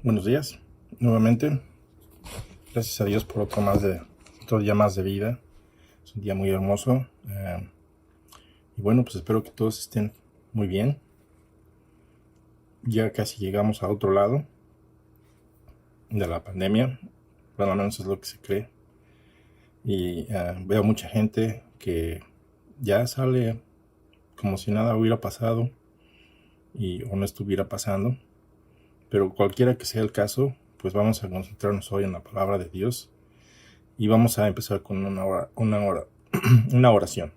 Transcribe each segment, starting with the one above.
Buenos días, nuevamente. Gracias a Dios por otro día más de vida. Es un día muy hermoso. Y bueno, pues espero que todos estén muy bien. Ya casi llegamos a otro lado de la pandemia. Bueno, al menos es lo que se cree. Y veo mucha gente que ya sale como si nada hubiera pasado o no estuviera pasando. Pero cualquiera que sea el caso, pues vamos a concentrarnos hoy en la palabra de Dios. Y vamos a empezar con una oración.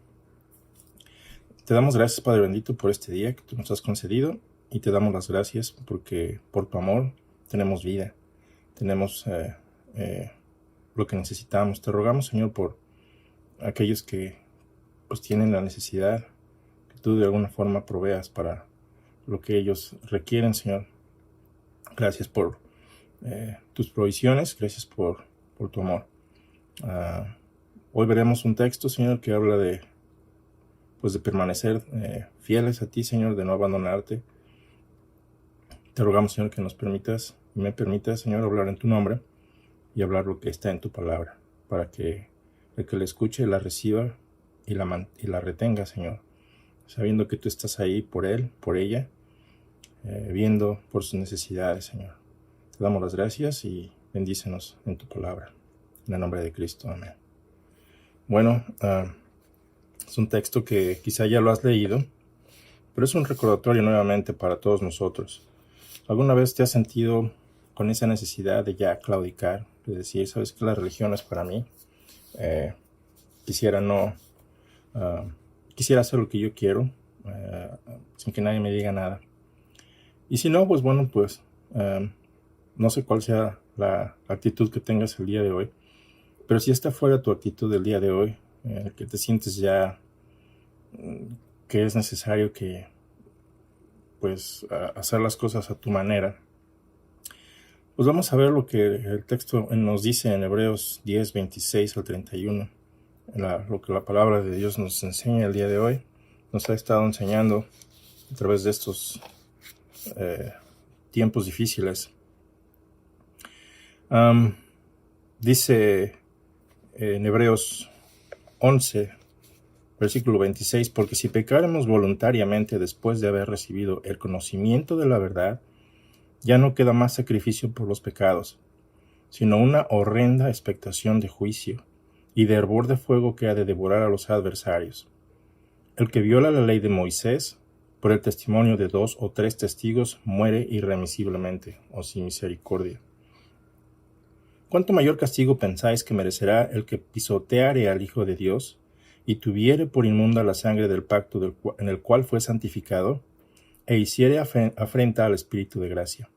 Te damos gracias, Padre bendito, por este día que tú nos has concedido, y te damos las gracias porque por tu amor tenemos vida, tenemos lo que necesitamos. Te rogamos, Señor, por aquellos que pues tienen la necesidad, que tú de alguna forma proveas para lo que ellos requieren, Señor. Gracias por tus provisiones, gracias por tu amor. Hoy veremos un texto, Señor, que habla de permanecer fieles a ti, Señor, de no abandonarte. Te rogamos, Señor, que me permitas, Señor, hablar en tu nombre y hablar lo que está en tu palabra, para que el que la escuche la reciba y la retenga, Señor, sabiendo que tú estás ahí por él, por ella, viendo por sus necesidades, Señor. Te damos las gracias y bendícenos en tu palabra. En el nombre de Cristo, amén. Bueno, es un texto que quizá ya lo has leído, pero es un recordatorio nuevamente para todos nosotros. ¿Alguna vez te has sentido con esa necesidad de ya claudicar? De decir, ¿sabes qué? La religión no es para mí. Quisiera hacer lo que yo quiero, sin que nadie me diga nada. Y si no, pues bueno, no sé cuál sea la actitud que tengas el día de hoy, pero si está fuera tu actitud del día de hoy, que te sientes ya que es necesario que hacer las cosas a tu manera, pues vamos a ver lo que el texto nos dice en Hebreos 10, 26 al 31, lo que la palabra de Dios nos enseña el día de hoy, nos ha estado enseñando a través de estos tiempos difíciles. Dice en Hebreos 11, versículo 26, porque si pecáramos voluntariamente después de haber recibido el conocimiento de la verdad, ya no queda más sacrificio por los pecados, sino una horrenda expectación de juicio y de hervor de fuego que ha de devorar a los adversarios. El que viola la ley de Moisés, por el testimonio de 2 o 3 testigos, muere irremisiblemente o sin misericordia. ¿Cuánto mayor castigo pensáis que merecerá el que pisoteare al Hijo de Dios y tuviere por inmunda la sangre del pacto en el cual fue santificado, e hiciere afrenta al Espíritu de gracia?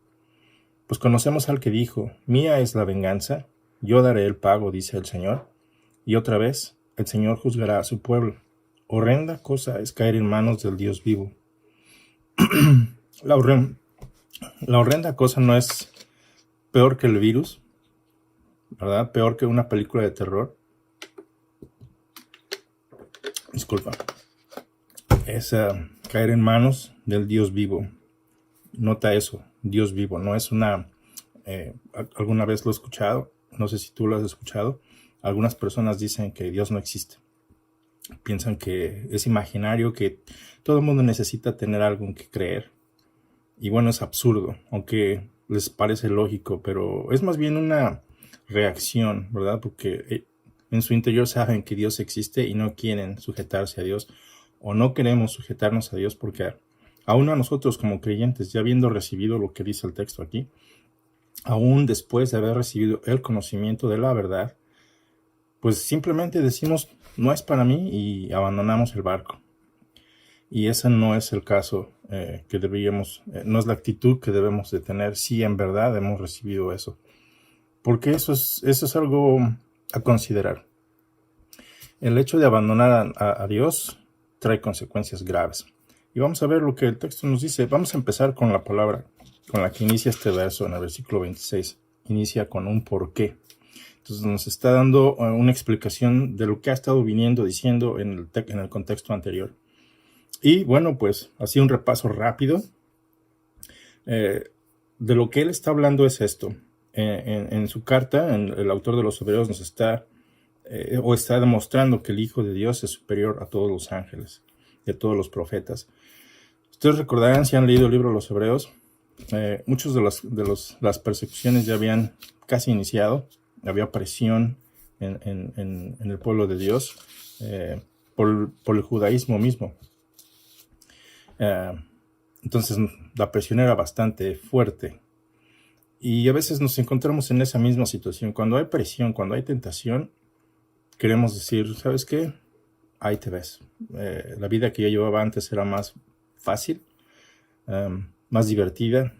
Pues conocemos al que dijo, mía es la venganza, yo daré el pago, dice el Señor. Y otra vez, el Señor juzgará a su pueblo. Horrenda cosa es caer en manos del Dios vivo. La horrenda cosa no es peor que el virus, ¿verdad? Peor que una película de terror. Disculpa. Es caer en manos del Dios vivo. Nota eso, Dios vivo. No es alguna vez lo he escuchado, no sé si tú lo has escuchado. Algunas personas dicen que Dios no existe. Piensan que es imaginario, que todo el mundo necesita tener algo en que creer. Y bueno, es absurdo, aunque les parece lógico, pero es más bien una reacción, ¿verdad? Porque en su interior saben que Dios existe y no quieren sujetarse a Dios, o no queremos sujetarnos a Dios, porque aún a nosotros como creyentes, ya habiendo recibido lo que dice el texto aquí, aún después de haber recibido el conocimiento de la verdad, pues simplemente decimos, no es para mí, y abandonamos el barco. Y ese no es el caso que deberíamos, no es la actitud que debemos de tener si en verdad hemos recibido eso. Porque eso es algo a considerar. El hecho de abandonar a Dios trae consecuencias graves. Y vamos a ver lo que el texto nos dice. Vamos a empezar con la palabra con la que inicia este verso en el versículo 26. Inicia con un por qué. Entonces nos está dando una explicación de lo que ha estado diciendo en el contexto anterior. Y bueno, pues así un repaso rápido. de lo que él está hablando es esto. En su carta, el autor de los Hebreos nos está demostrando que el Hijo de Dios es superior a todos los ángeles y a todos los profetas. Ustedes recordarán, si han leído el libro de los Hebreos, muchos de las persecuciones ya habían casi iniciado. Había presión en el pueblo de Dios por el judaísmo mismo. Entonces la presión era bastante fuerte. Y a veces nos encontramos en esa misma situación. Cuando hay presión, cuando hay tentación, queremos decir, ¿sabes qué? Ahí te ves. La vida que yo llevaba antes era más fácil, más divertida.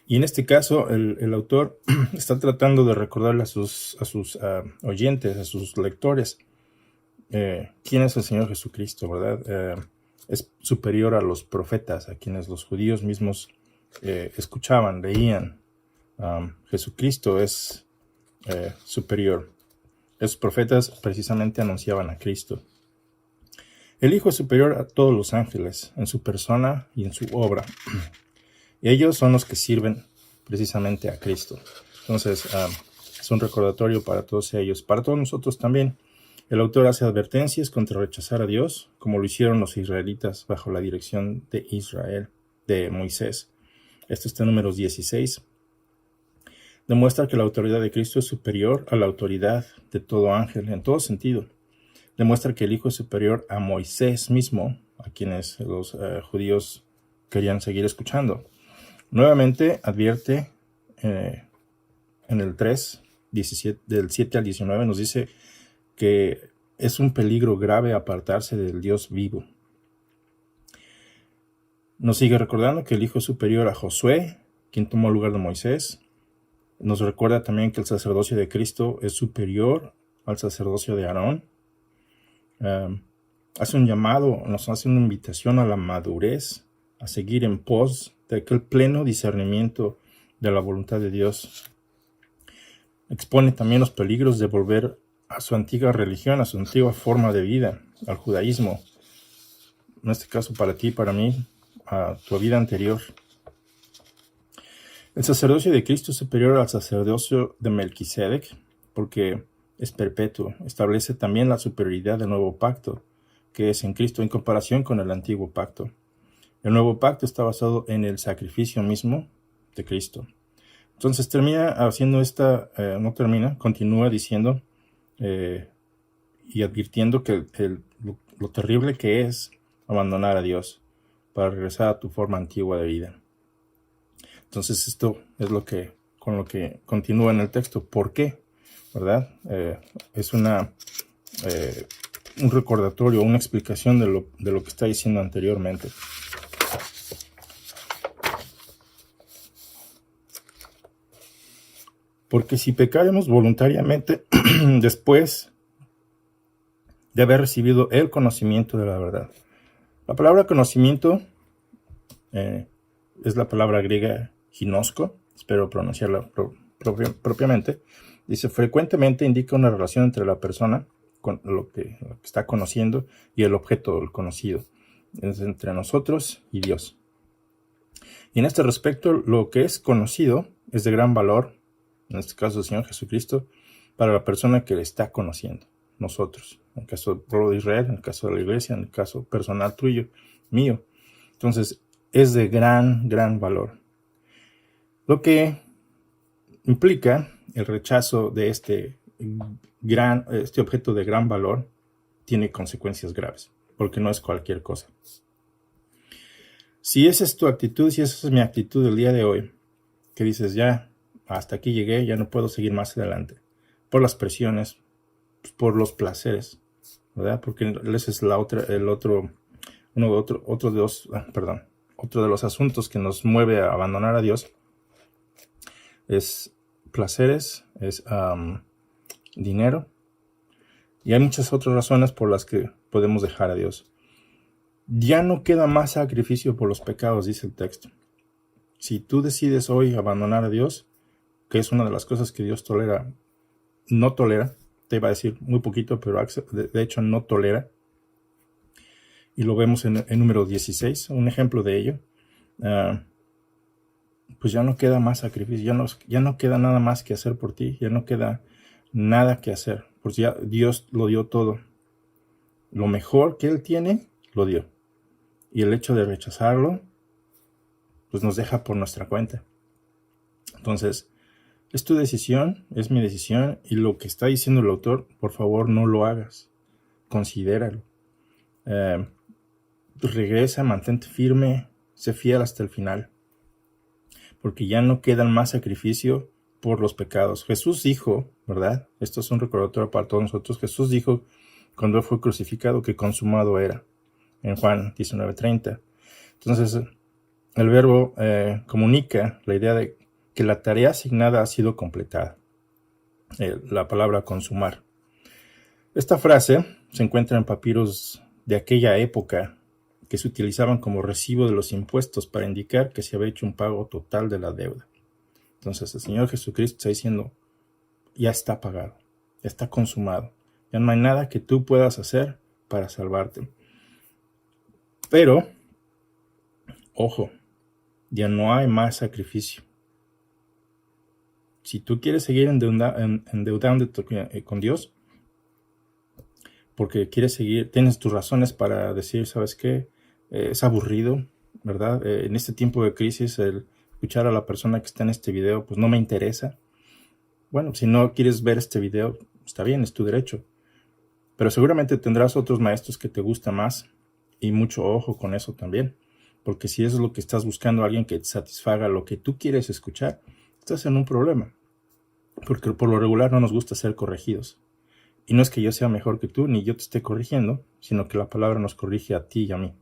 Y en este caso, el autor está tratando de recordarle a sus oyentes, a sus lectores, quién es el Señor Jesucristo, ¿verdad? Es superior a los profetas, a quienes los judíos mismos escuchaban, leían. Jesucristo es superior. Esos profetas precisamente anunciaban a Cristo. El Hijo es superior a todos los ángeles, en su persona y en su obra. Y ellos son los que sirven precisamente a Cristo. Entonces, es un recordatorio para todos ellos, para todos nosotros también. El autor hace advertencias contra rechazar a Dios, como lo hicieron los israelitas bajo la dirección de Israel, de Moisés. Esto está en Números 16. Demuestra que la autoridad de Cristo es superior a la autoridad de todo ángel, en todo sentido. Demuestra que el Hijo es superior a Moisés mismo, a quienes los judíos querían seguir escuchando. Nuevamente advierte en el 3, 17, del 7 al 19, nos dice que es un peligro grave apartarse del Dios vivo. Nos sigue recordando que el Hijo es superior a Josué, quien tomó el lugar de Moisés. Nos recuerda también que el sacerdocio de Cristo es superior al sacerdocio de Aarón. Hace un llamado, nos hace una invitación a la madurez, a seguir en pos de aquel pleno discernimiento de la voluntad de Dios. Expone también los peligros de volver a su antigua religión, a su antigua forma de vida, al judaísmo. En este caso, para ti, para mí, a tu vida anterior. El sacerdocio de Cristo es superior al sacerdocio de Melquisedec, porque es perpetuo. Establece también la superioridad del nuevo pacto, que es en Cristo, en comparación con el antiguo pacto. El nuevo pacto está basado en el sacrificio mismo de Cristo. Entonces continúa diciendo y advirtiendo que lo terrible que es abandonar a Dios para regresar a tu forma antigua de vida. Entonces esto es con lo que continúa en el texto. ¿Por qué? ¿Verdad? Es un recordatorio, una explicación de lo que está diciendo anteriormente. Porque si pecaremos voluntariamente después de haber recibido el conocimiento de la verdad. La palabra conocimiento es la palabra griega ginosko, espero pronunciarla propiamente. Dice, frecuentemente indica una relación entre la persona con lo que está conociendo y el objeto del conocido. Es entre nosotros y Dios. Y en este respecto, lo que es conocido es de gran valor, en este caso el Señor Jesucristo, para la persona que le está conociendo, nosotros. En el caso del pueblo de Israel, en el caso de la iglesia, en el caso personal tuyo, mío. Entonces, es de gran valor. Lo que implica el rechazo de este objeto de gran valor tiene consecuencias graves, porque no es cualquier cosa. Si esa es tu actitud, si esa es mi actitud el día de hoy, que dices, ya, hasta aquí llegué, ya no puedo seguir más adelante, por las presiones, por los placeres, ¿verdad? Porque ese es otro de los asuntos que nos mueve a abandonar a Dios, es placeres, es dinero, y hay muchas otras razones por las que podemos dejar a Dios. Ya no queda más sacrificio por los pecados, dice el texto. Si tú decides hoy abandonar a Dios, que es una de las cosas que Dios no tolera, te iba a decir muy poquito, pero de hecho no tolera, y lo vemos en número 16, un ejemplo de ello. pues ya no queda más sacrificio, ya no queda nada más que hacer por ti, ya no queda nada que hacer, pues ya Dios lo dio todo. Lo mejor que Él tiene, lo dio. Y el hecho de rechazarlo, pues nos deja por nuestra cuenta. Entonces, es tu decisión, es mi decisión, y lo que está diciendo el autor, por favor, no lo hagas. Considéralo. Regresa, mantente firme, sé fiel hasta el final. Porque ya no queda más sacrificio por los pecados. Jesús dijo, ¿verdad? Esto es un recordatorio para todos nosotros. Jesús dijo cuando Él fue crucificado que consumado era. En Juan 19:30. Entonces, el verbo comunica la idea de que la tarea asignada ha sido completada. La palabra consumar. Esta frase se encuentra en papiros de aquella época que se utilizaban como recibo de los impuestos para indicar que se había hecho un pago total de la deuda. Entonces el Señor Jesucristo está diciendo, ya está pagado, ya está consumado, ya no hay nada que tú puedas hacer para salvarte. Pero, ojo, ya no endeudándote si tú quieres seguir endeudándote con Dios, porque quieres seguir, tienes tus razones para decir, ¿sabes qué? Es aburrido, ¿verdad? En este tiempo de crisis, el escuchar a la persona que está en este video, pues no me interesa. Bueno, si no quieres ver este video, está bien, es tu derecho. Pero seguramente tendrás otros maestros que te gustan más, y mucho ojo con eso también. Porque si eso es lo que estás buscando, alguien que te satisfaga lo que tú quieres escuchar, estás en un problema. Porque por lo regular no nos gusta ser corregidos. Y no es que yo sea mejor que tú, ni yo te esté corrigiendo, sino que la palabra nos corrige a ti y a mí.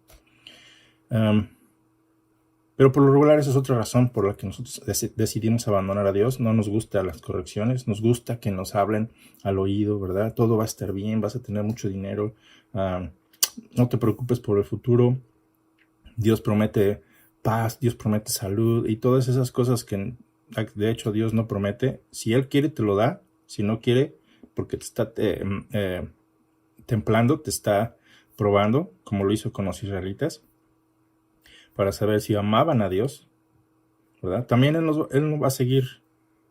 Pero por lo regular esa es otra razón por la que nosotros decidimos abandonar a Dios. No nos gustan las correcciones, nos gusta que nos hablen al oído, ¿verdad? Todo va a estar bien, vas a tener mucho dinero, no te preocupes por el futuro. Dios promete paz, Dios promete salud y todas esas cosas que de hecho Dios no promete. Si Él quiere te lo da, si no quiere, porque te está templando, te está probando, como lo hizo con los israelitas, para saber si amaban a Dios, ¿verdad? También Él nos va a seguir,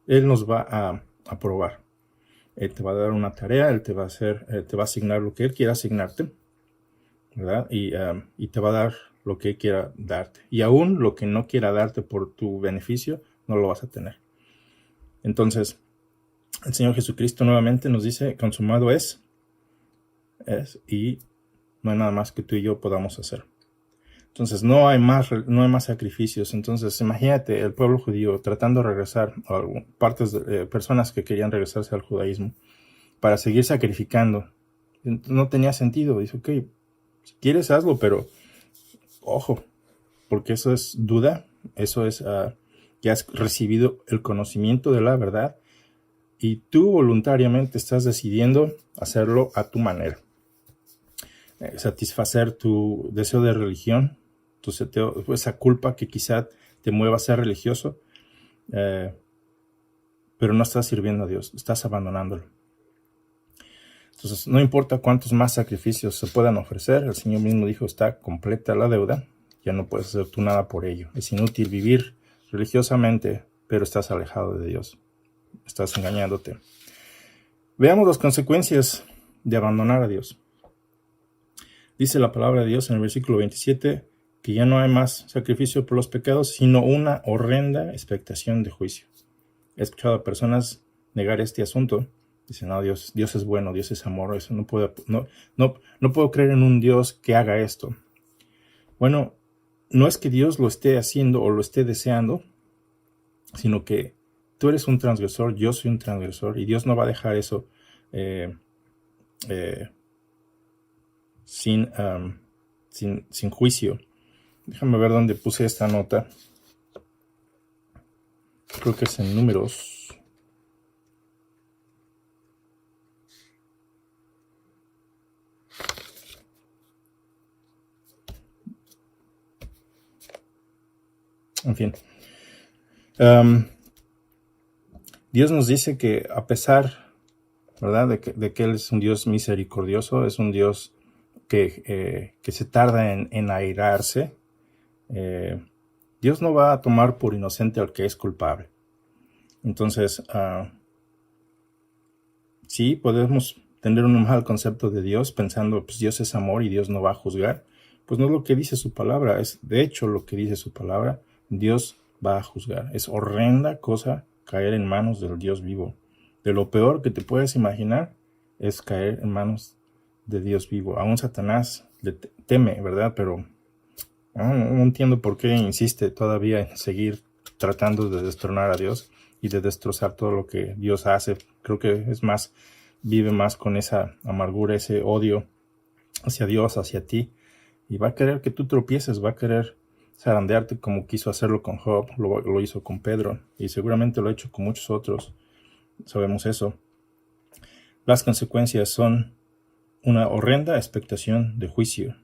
Él nos va a probar. Él te va a dar una tarea, Él te va a asignar lo que Él quiera asignarte, ¿verdad? Y te va a dar lo que Él quiera darte. Y aún lo que no quiera darte por tu beneficio, no lo vas a tener. Entonces, el Señor Jesucristo nuevamente nos dice, consumado es, y no hay nada más que tú y yo podamos hacer. Entonces no hay más sacrificios. Entonces imagínate el pueblo judío tratando de regresar a personas que querían regresarse al judaísmo para seguir sacrificando. No tenía sentido. Dice, ok, si quieres hazlo, pero ojo, porque eso es duda, eso es ya has recibido el conocimiento de la verdad y tú voluntariamente estás decidiendo hacerlo a tu manera. Satisfacer tu deseo de religión, esa culpa que quizá te mueva a ser religioso, pero no estás sirviendo a Dios, estás abandonándolo. Entonces, no importa cuántos más sacrificios se puedan ofrecer, el Señor mismo dijo, está completa la deuda, ya no puedes hacer tú nada por ello. Es inútil vivir religiosamente, pero estás alejado de Dios, estás engañándote. Veamos las consecuencias de abandonar a Dios. Dice la palabra de Dios en el versículo 27 que ya no hay más sacrificio por los pecados, sino una horrenda expectación de juicio. He escuchado a personas negar este asunto. Dicen, no, Dios es bueno, Dios es amor, eso no puedo creer en un Dios que haga esto. Bueno, no es que Dios lo esté haciendo o lo esté deseando, sino que tú eres un transgresor, yo soy un transgresor, y Dios no va a dejar eso sin juicio. Déjame ver dónde puse esta nota. Creo que es en Números. En fin. Dios nos dice que a pesar, ¿verdad?, de que Él es un Dios misericordioso, es un Dios que se tarda en airarse, Dios no va a tomar por inocente al que es culpable. Entonces, sí, podemos tener un mal concepto de Dios pensando, pues Dios es amor y Dios no va a juzgar. Pues no es lo que dice su palabra, es de hecho lo que dice su palabra. Dios va a juzgar. Es horrenda cosa caer en manos del Dios vivo. De lo peor que te puedes imaginar es caer en manos de Dios vivo. Aún Satanás le teme, ¿verdad? Pero no entiendo por qué insiste todavía en seguir tratando de destronar a Dios y de destrozar todo lo que Dios hace. Creo que es más, vive más con esa amargura, ese odio hacia Dios, hacia ti. Y va a querer que tú tropieces, va a querer zarandearte como quiso hacerlo con Job, lo hizo con Pedro y seguramente lo ha hecho con muchos otros. Sabemos eso. Las consecuencias son una horrenda expectación de juicio.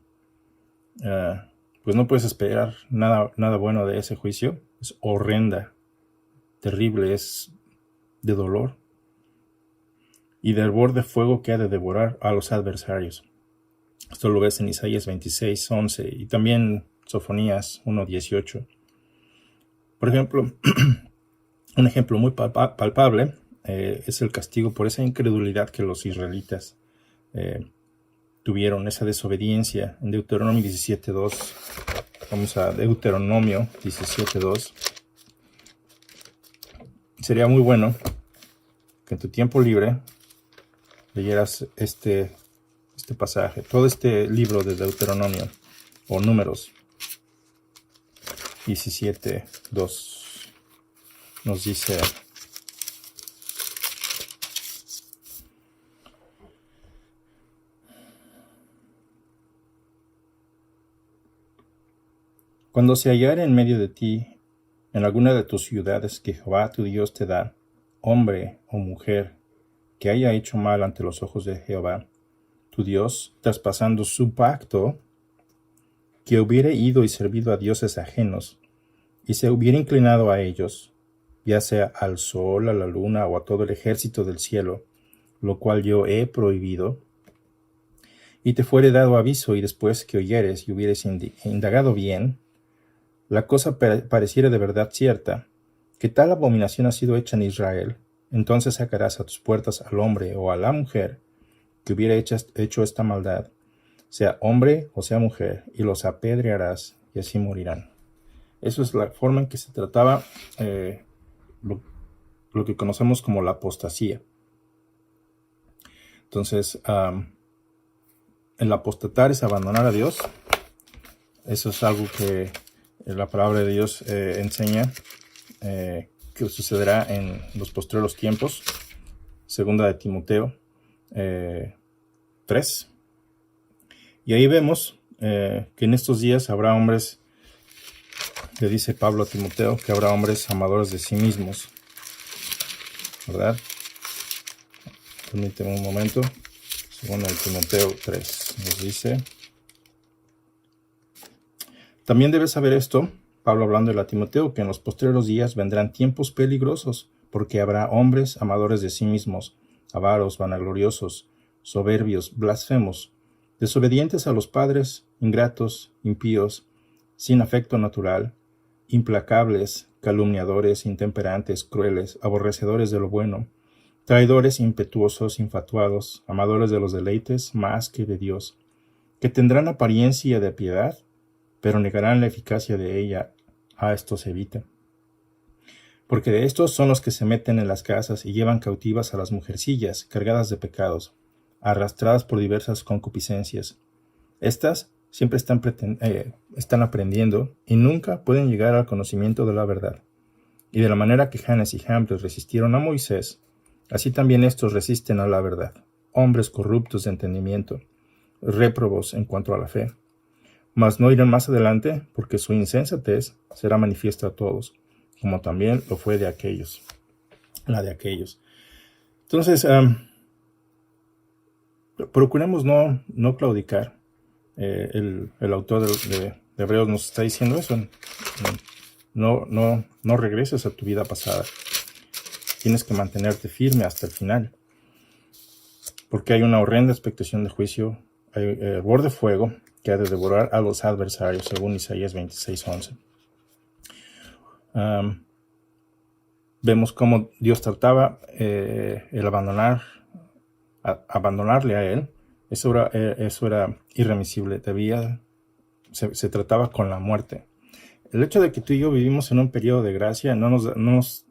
Pues no puedes esperar nada bueno de ese juicio. Es horrenda, terrible, es de dolor y del borde de fuego que ha de devorar a los adversarios. Esto lo ves en Isaías 26:11 y también Sofonías 1:18. Por ejemplo, un ejemplo muy palpable es el castigo por esa incredulidad que los israelitas tuvieron, esa desobediencia. En Deuteronomio 17:2, vamos a Deuteronomio 17:2. Sería muy bueno que en tu tiempo libre leyeras este pasaje, todo este libro de Deuteronomio o Números 17:2 nos dice: cuando se hallare en medio de ti, en alguna de tus ciudades que Jehová tu Dios te da, hombre o mujer que haya hecho mal ante los ojos de Jehová tu Dios, traspasando su pacto, que hubiere ido y servido a dioses ajenos, y se hubiera inclinado a ellos, ya sea al sol, a la luna o a todo el ejército del cielo, lo cual yo he prohibido, y te fuere dado aviso, y después que oyeres y hubieres indagado bien, la cosa pareciera de verdad cierta, que tal abominación ha sido hecha en Israel, entonces sacarás a tus puertas al hombre o a la mujer que hubiera hecho esta maldad, sea hombre o sea mujer, y los apedrearás, y así morirán. Eso es la forma en que se trataba lo que conocemos como la apostasía. Entonces, el apostatar es abandonar a Dios. Eso es algo que la palabra de Dios enseña que sucederá en los postreros tiempos. Segunda de Timoteo 3. Y ahí vemos que en estos días habrá hombres, le dice Pablo a Timoteo, que habrá hombres amadores de sí mismos, ¿verdad? Permíteme un momento. Segunda de Timoteo 3 nos dice: también debes saber esto, Pablo hablando a Timoteo, que en los postreros días vendrán tiempos peligrosos, porque habrá hombres amadores de sí mismos, avaros, vanagloriosos, soberbios, blasfemos, desobedientes a los padres, ingratos, impíos, sin afecto natural, implacables, calumniadores, intemperantes, crueles, aborrecedores de lo bueno, traidores, impetuosos, infatuados, amadores de los deleites más que de Dios, que tendrán apariencia de piedad, pero negarán la eficacia de ella. A estos evita. Porque de estos son los que se meten en las casas y llevan cautivas a las mujercillas, cargadas de pecados, arrastradas por diversas concupiscencias. Estas siempre están aprendiendo y nunca pueden llegar al conocimiento de la verdad. Y de la manera que Janes y Jambres resistieron a Moisés, así también estos resisten a la verdad, hombres corruptos de entendimiento, réprobos en cuanto a la fe. Mas no irán más adelante, porque su insensatez será manifiesta a todos, como también lo fue la de aquellos. Entonces, procuremos no claudicar. El autor de Hebreos nos está diciendo eso. No regreses a tu vida pasada. Tienes que mantenerte firme hasta el final, porque hay una horrenda expectación de juicio, hay borde de fuego que ha de devorar a los adversarios, según Isaías 26:11. Vemos cómo Dios trataba el abandonarle a él. Eso era irremisible. Se trataba con la muerte. El hecho de que tú y yo vivimos en un periodo de gracia no nos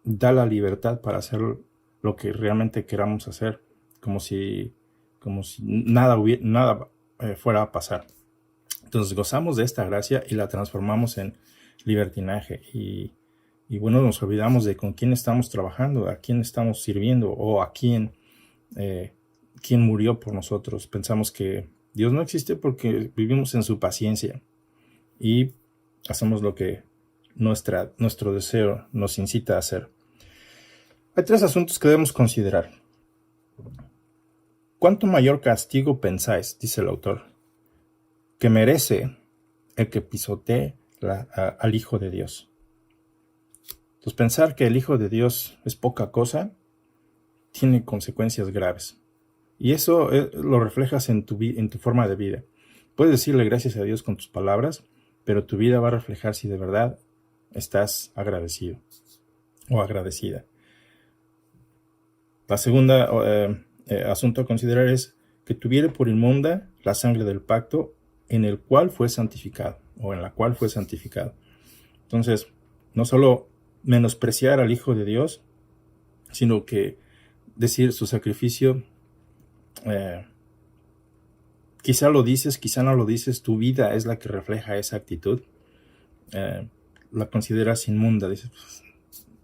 da la libertad para hacer lo que realmente queramos hacer, como si nada fuera a pasar. Entonces gozamos de esta gracia y la transformamos en libertinaje. Y bueno, nos olvidamos de con quién estamos trabajando, a quién estamos sirviendo o a quién murió por nosotros. Pensamos que Dios no existe porque vivimos en su paciencia y hacemos lo que nuestro deseo nos incita a hacer. Hay 3 asuntos que debemos considerar. ¿Cuánto mayor castigo pensáis, dice el autor, que merece el que pisotee al Hijo de Dios? Entonces, pensar que el Hijo de Dios es poca cosa tiene consecuencias graves. Y eso lo reflejas en tu forma de vida. Puedes decirle gracias a Dios con tus palabras, pero tu vida va a reflejar si de verdad estás agradecido o agradecida. La segunda asunto a considerar es que tuviere por inmunda la sangre del pacto en el cual fue santificado o en la cual fue santificado. Entonces, no solo menospreciar al Hijo de Dios, sino que decir su sacrificio, quizá lo dices, quizá no lo dices, tu vida es la que refleja esa actitud, la consideras inmunda, dices,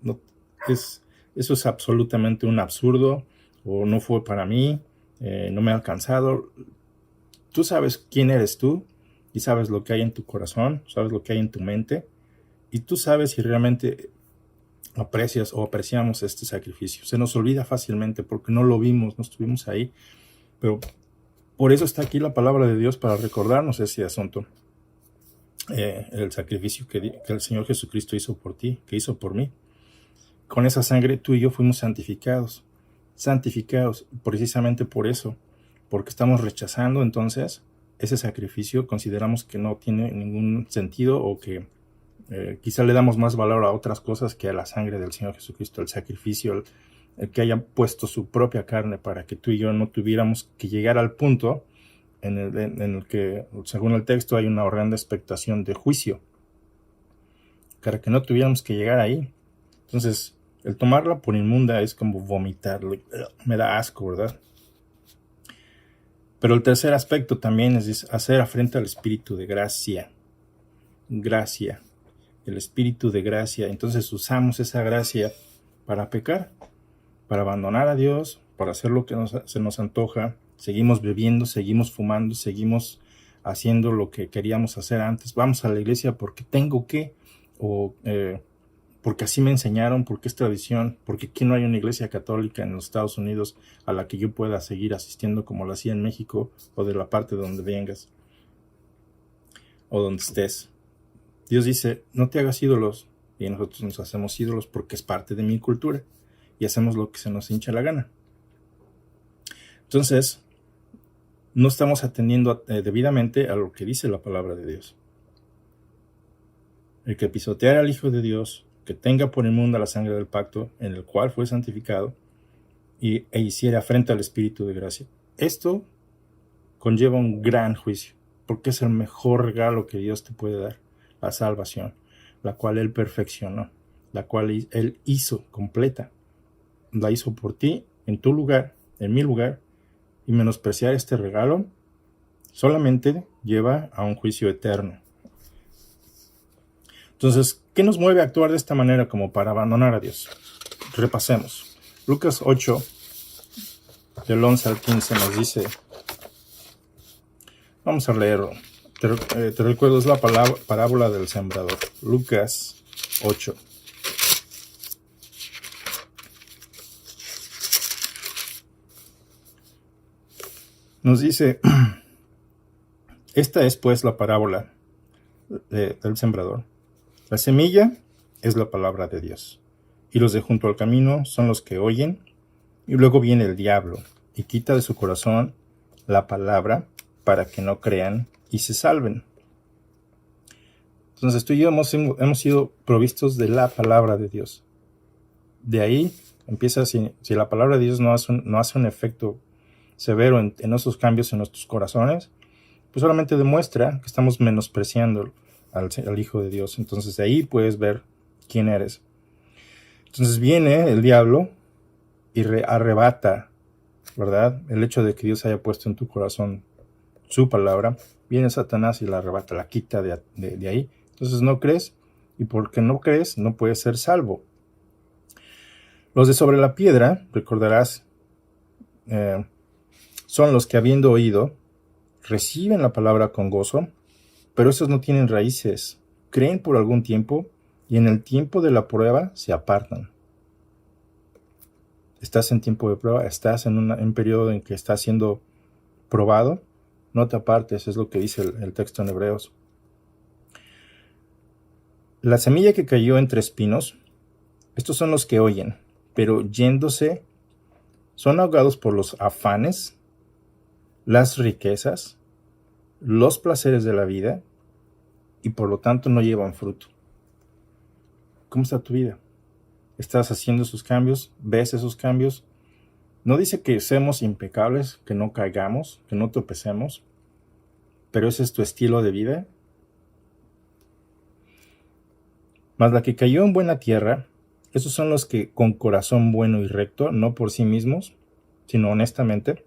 no, eso es absolutamente un absurdo, o no fue para mí, no me ha alcanzado. Tú sabes quién eres tú, y sabes lo que hay en tu corazón, sabes lo que hay en tu mente, y tú sabes si realmente aprecias o apreciamos este sacrificio. Se nos olvida fácilmente porque no lo vimos, no estuvimos ahí, pero por eso está aquí la palabra de Dios, para recordarnos ese asunto. El sacrificio que el Señor Jesucristo hizo por ti, que hizo por mí. Con esa sangre tú y yo fuimos santificados precisamente por eso, porque estamos rechazando entonces ese sacrificio, consideramos que no tiene ningún sentido, o que quizá le damos más valor a otras cosas que a la sangre del Señor Jesucristo, el sacrificio, el que haya puesto su propia carne para que tú y yo no tuviéramos que llegar al punto en el que, según el texto, hay una horrenda expectación de juicio, para que no tuviéramos que llegar ahí. Entonces, el tomarla por inmunda es como vomitar, me da asco, ¿verdad? Pero el tercer aspecto también es hacer afrenta al espíritu de gracia. Gracia, el espíritu de gracia. Entonces usamos esa gracia para pecar, para abandonar a Dios, para hacer lo que se nos antoja. Seguimos bebiendo, seguimos fumando, seguimos haciendo lo que queríamos hacer antes. Vamos a la iglesia porque tengo que, o porque así me enseñaron, porque es tradición, porque aquí no hay una iglesia católica en los Estados Unidos a la que yo pueda seguir asistiendo como lo hacía en México, o de la parte de donde vengas o donde estés. Dios dice, no te hagas ídolos, y nosotros nos hacemos ídolos porque es parte de mi cultura y hacemos lo que se nos hincha la gana. Entonces, no estamos atendiendo debidamente a lo que dice la palabra de Dios. El que pisoteara al Hijo de Dios, que tenga por inmunda la sangre del pacto en el cual fue santificado, e hiciera afrenta al Espíritu de gracia. Esto conlleva un gran juicio, porque es el mejor regalo que Dios te puede dar, la salvación, la cual Él perfeccionó, la cual Él hizo completa. La hizo por ti, en tu lugar, en mi lugar, y menospreciar este regalo solamente lleva a un juicio eterno. Entonces, ¿qué nos mueve a actuar de esta manera como para abandonar a Dios? Repasemos. Lucas 8, del 11 al 15 nos dice, vamos a leerlo. Te recuerdo, es la parábola del sembrador. Lucas 8. Nos dice, esta es pues la parábola del sembrador. La semilla es la palabra de Dios, y los de junto al camino son los que oyen, y luego viene el diablo, y quita de su corazón la palabra para que no crean y se salven. Entonces tú y yo hemos sido provistos de la palabra de Dios. De ahí empieza, si la palabra de Dios no hace un efecto severo en esos cambios en nuestros corazones, pues solamente demuestra que estamos menospreciando al Hijo de Dios. Entonces de ahí puedes ver quién eres. Entonces viene el diablo y arrebata, ¿verdad? El hecho de que Dios haya puesto en tu corazón su palabra. Viene Satanás y la arrebata, la quita de ahí. Entonces no crees, y porque no crees, no puedes ser salvo. Los de sobre la piedra, recordarás, son los que habiendo oído, reciben la palabra con gozo, pero esos no tienen raíces, creen por algún tiempo, y en el tiempo de la prueba se apartan. Estás en tiempo de prueba, estás en un periodo en que estás siendo probado, no te apartes, es lo que dice el texto en Hebreos. La semilla que cayó entre espinos, estos son los que oyen, pero yéndose, son ahogados por los afanes, las riquezas, los placeres de la vida, y por lo tanto no llevan fruto. ¿Cómo está tu vida? ¿Estás haciendo esos cambios? ¿Ves esos cambios? No dice que seamos impecables, que no caigamos, que no tropecemos, pero ese es tu estilo de vida. Mas la que cayó en buena tierra, esos son los que con corazón bueno y recto, no por sí mismos, sino honestamente,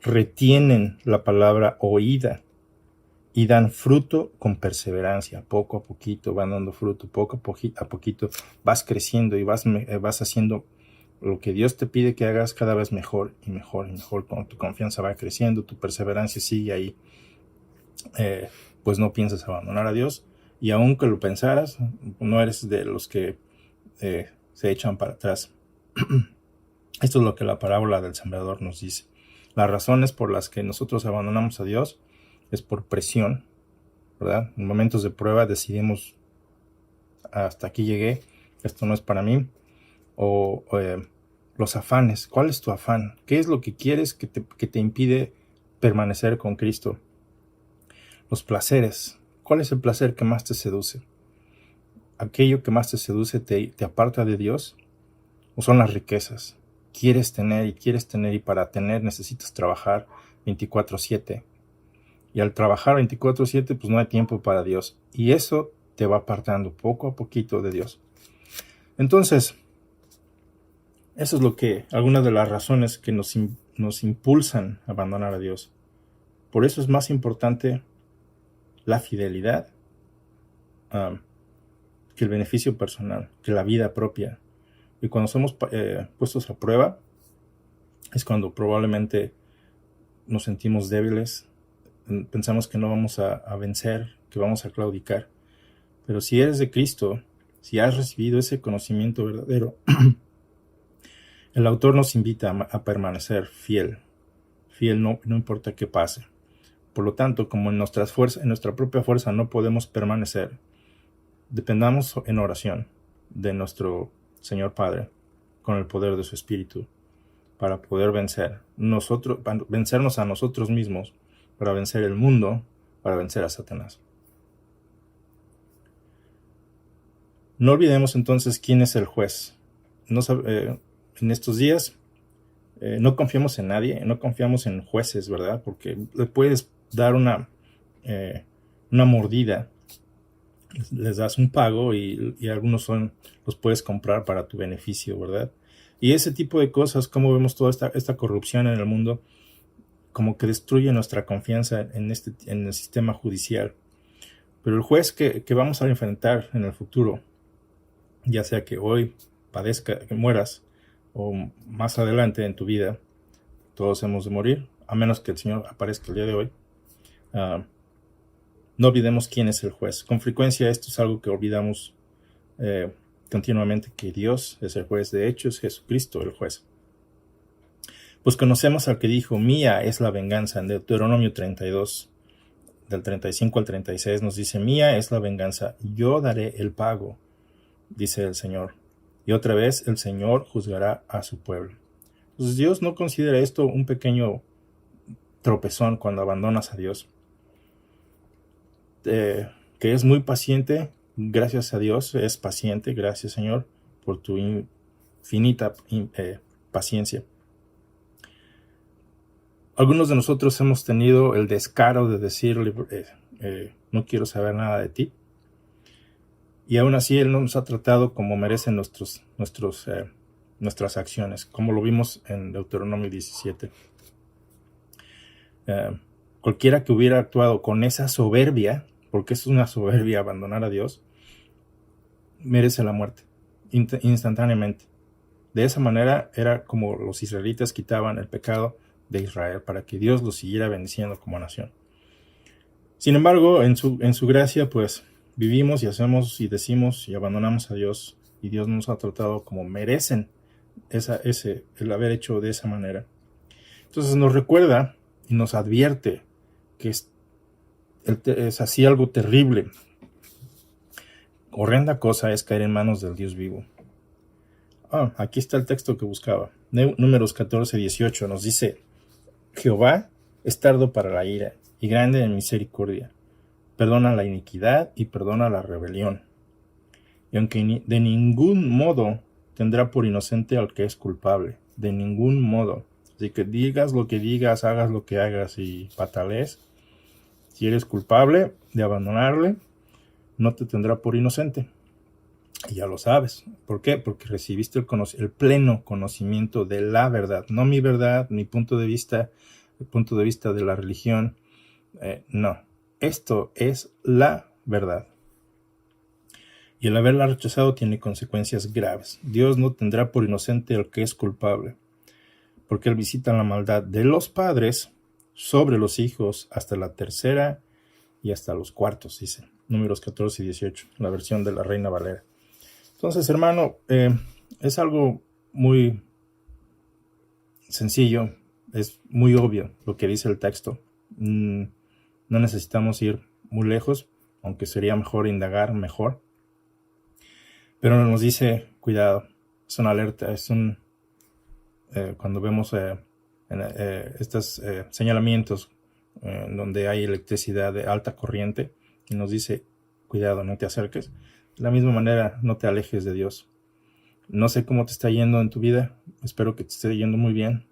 retienen la palabra oída y dan fruto con perseverancia. Poco a poquito van dando fruto, poco a poquito vas creciendo y vas haciendo lo que Dios te pide que hagas cada vez mejor y mejor y mejor. Cuando tu confianza va creciendo, tu perseverancia sigue ahí, pues no piensas abandonar a Dios. Y aunque lo pensaras, no eres de los que se echan para atrás. Esto es lo que la parábola del sembrador nos dice. Las razones por las que nosotros abandonamos a Dios es por presión, ¿verdad? En momentos de prueba decidimos, hasta aquí llegué, esto no es para mí. O los afanes. ¿Cuál es tu afán? ¿Qué es lo que quieres que te impide permanecer con Cristo? Los placeres. ¿Cuál es el placer que más te seduce? ¿Aquello que más te seduce te aparta de Dios? ¿O son las riquezas? Quieres tener y para tener necesitas trabajar 24/7. Y al trabajar 24/7 pues no hay tiempo para Dios. Y eso te va apartando poco a poquito de Dios. Entonces, eso es algunas de las razones que nos impulsan a abandonar a Dios. Por eso es más importante la fidelidad que el beneficio personal, que la vida propia. Y cuando somos puestos a prueba, es cuando probablemente nos sentimos débiles, pensamos que no vamos a vencer, que vamos a claudicar. Pero si eres de Cristo, si has recibido ese conocimiento verdadero, el autor nos invita a permanecer fiel no importa qué pase. Por lo tanto, como en nuestra propia fuerza no podemos permanecer, dependamos en oración de nuestro Señor Padre con el poder de su Espíritu para poder vencernos a nosotros mismos, para vencer el mundo, para vencer a Satanás. No olvidemos entonces quién es el juez. En estos días no confiamos en nadie, no confiamos en jueces, ¿verdad? Porque le puedes dar una mordida, les das un pago y algunos los puedes comprar para tu beneficio, ¿verdad? Y ese tipo de cosas, como vemos toda esta corrupción en el mundo, como que destruye nuestra confianza en el sistema judicial. Pero el juez que vamos a enfrentar en el futuro, ya sea que hoy padezca, que mueras, o más adelante en tu vida, todos hemos de morir, a menos que el Señor aparezca el día de hoy. No olvidemos quién es el juez. Con frecuencia esto es algo que olvidamos continuamente, que Dios es el juez. De hecho, es Jesucristo el juez. Pues conocemos al que dijo, mía es la venganza. En Deuteronomio 32, del 35 al 36 nos dice, mía es la venganza, yo daré el pago, dice el Señor. Y otra vez el Señor juzgará a su pueblo. Entonces Dios no considera esto un pequeño tropezón cuando abandonas a Dios. que es muy paciente. Gracias a Dios es paciente. Gracias, Señor, por tu infinita paciencia. Algunos de nosotros hemos tenido el descaro de decirle, no quiero saber nada de ti. Y aún así Él no nos ha tratado como merecen nuestras acciones, como lo vimos en Deuteronomio 17. Cualquiera que hubiera actuado con esa soberbia, porque es una soberbia abandonar a Dios, merece la muerte instantáneamente. De esa manera era como los israelitas quitaban el pecado de Israel para que Dios los siguiera bendiciendo como nación. Sin embargo, en su gracia, pues vivimos y hacemos y decimos y abandonamos a Dios, y Dios nos ha tratado como merecen el haber hecho de esa manera. Entonces nos recuerda y nos advierte que es así algo terrible. Horrenda cosa es caer en manos del Dios vivo. Aquí está el texto que buscaba. Números 14:18 nos dice: Jehová es tardo para la ira y grande en misericordia. Perdona la iniquidad y perdona la rebelión. Y aunque de ningún modo tendrá por inocente al que es culpable. De ningún modo. Así que digas lo que digas, hagas lo que hagas y patalees. Si eres culpable de abandonarle, no te tendrá por inocente. Y ya lo sabes. ¿Por qué? Porque recibiste el pleno conocimiento de la verdad. No mi verdad, mi punto de vista, el punto de vista de la religión. No. Esto es la verdad. Y el haberla rechazado tiene consecuencias graves. Dios no tendrá por inocente al que es culpable, porque Él visita la maldad de los padres sobre los hijos hasta la tercera y hasta los cuartos, dice. Números 14 y 18, la versión de la Reina Valera. Entonces, hermano, es algo muy sencillo, es muy obvio lo que dice el texto. No necesitamos ir muy lejos, aunque sería mejor indagar mejor. Pero nos dice, cuidado, es una alerta, cuando vemos estos señalamientos donde hay electricidad de alta corriente, y nos dice, cuidado, no te acerques. De la misma manera, no te alejes de Dios. No sé cómo te está yendo en tu vida, espero que te esté yendo muy bien.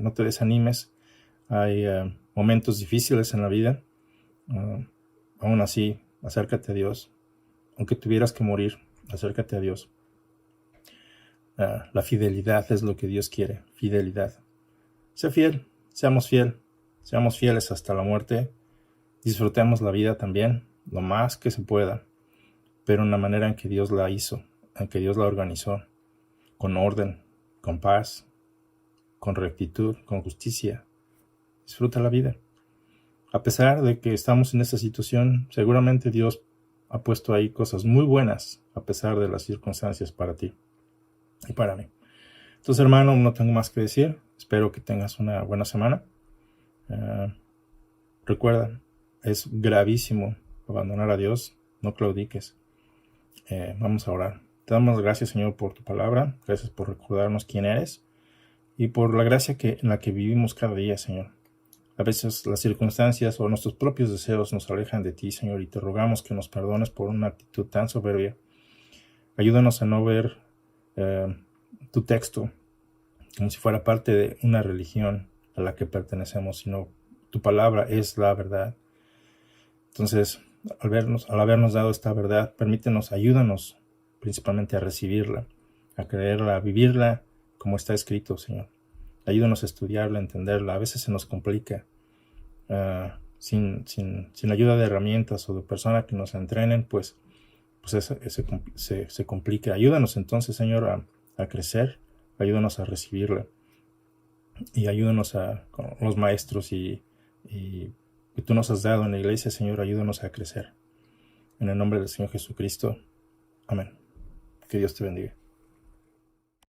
No te desanimes, hay momentos difíciles en la vida. Aún así, acércate a Dios. Aunque tuvieras que morir, acércate a Dios. La fidelidad es lo que Dios quiere, fidelidad. Sé fiel, seamos fieles hasta la muerte. Disfrutemos la vida también, lo más que se pueda, pero en la manera en que Dios la hizo, en que Dios la organizó, con orden, con paz, con rectitud, con justicia. Disfruta la vida. A pesar de que estamos en esta situación, seguramente Dios ha puesto ahí cosas muy buenas, a pesar de las circunstancias para ti y para mí. Entonces, hermano, no tengo más que decir. Espero que tengas una buena semana. Recuerda, es gravísimo abandonar a Dios. No claudiques. Vamos a orar. Te damos gracias, Señor, por tu palabra. Gracias por recordarnos quién eres y por la gracia en la que vivimos cada día, Señor. A veces las circunstancias o nuestros propios deseos nos alejan de ti, Señor, y te rogamos que nos perdones por una actitud tan soberbia. Ayúdanos a no ver tu texto como si fuera parte de una religión a la que pertenecemos, sino tu palabra es la verdad. Entonces, al habernos dado esta verdad, ayúdanos principalmente a recibirla, a creerla, a vivirla como está escrito, Señor. Ayúdanos a estudiarla, a entenderla. A veces se nos complica. Sin ayuda de herramientas o de personas que nos entrenen, pues se complica. Ayúdanos entonces, Señor, a crecer. Ayúdanos a recibirla. Y ayúdanos con los maestros y que tú nos has dado en la iglesia, Señor. Ayúdanos a crecer. En el nombre del Señor Jesucristo. Amén. Que Dios te bendiga.